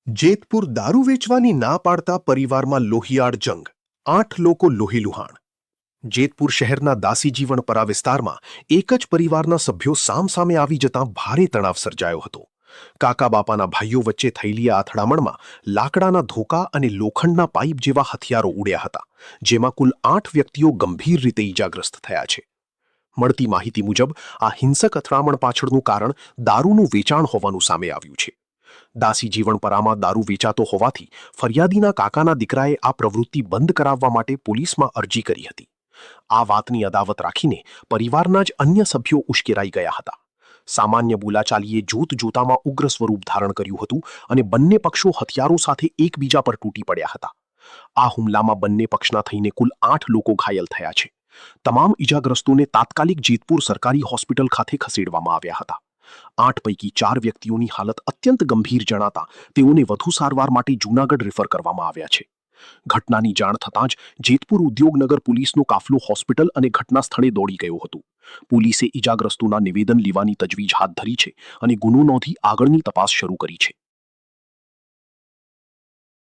જેતપુર દારૂ વેચવાની ના પાડતા પરિવારમાં લોહિયાળ જંગ, 8 લોકો લોહીલુહાણ. જેતપુર શહેરના દાસીજીવણપરા વિસ્તારમાં એક જ પરિવારના સભ્યો સામસામે આવી જતાં ભારે તણાવ સર્જાયો હતો. કાકા બાપાના ભાઈઓ વચ્ચે થયેલી આ અથડામણમાં લાકડાના ધોકા અને લોખંડના પાઇપ જેવા હથિયારો ઉડ્યા હતા, જેમાં કુલ 8 વ્યક્તિઓ ગંભીર રીતે ઈજાગ્રસ્ત થયા છે. મળતી માહિતી મુજબ આ હિંસક અથડામણ પાછળનું કારણ દારૂનું વેચાણ હોવાનું સામે આવ્યું છે. દાસી જીવણપરામાં દારૂ વેચાતો હોવાથી ફરિયાદીના કાકાના દીકરાએ આ પ્રવૃત્તિ બંધ કરાવવા માટે પોલીસમાં અરજી કરી હતી. આ વાતની અદાવત રાખીને પરિવારના જ અન્ય સભ્યો ઉશ્કેરાઈ ગયા હતા. સામાન્ય બોલાચાલીએ જોતજોતામાં ઉગ્ર સ્વરૂપ ધારણ કર્યું હતું અને બંને પક્ષો હથિયારો સાથે એકબીજા પર તૂટી પડ્યા હતા. આ હુમલામાં બંને પક્ષના થઈને કુલ 8 લોકો ઘાયલ થયા છે. તમામ ઈજાગ્રસ્તોને તાત્કાલિક જેતપુર સરકારી હોસ્પિટલ ખાતે ખસેડવામાં આવ્યા હતા. 8 પૈકી 4 વ્યક્તિઓની હાલત અત્યંત ગંભીર જણાતા તેઓને વધુ સારવાર માટે જૂનાગઢ રેફર કરવામાં આવ્યા છે. ઘટનાની જાણ થતાં જ જેતપુર ઉદ્યોગનગર પોલીસનો કાફલો હોસ્પિટલ અને ઘટના સ્થળે દોડી ગયો હતો. પોલીસે ઈજાગ્રસ્તોના નિવેદન લેવાની તજવીજ હાથ ધરી છે અને ગુનો નોંધી આગળની તપાસ શરૂ કરી છે.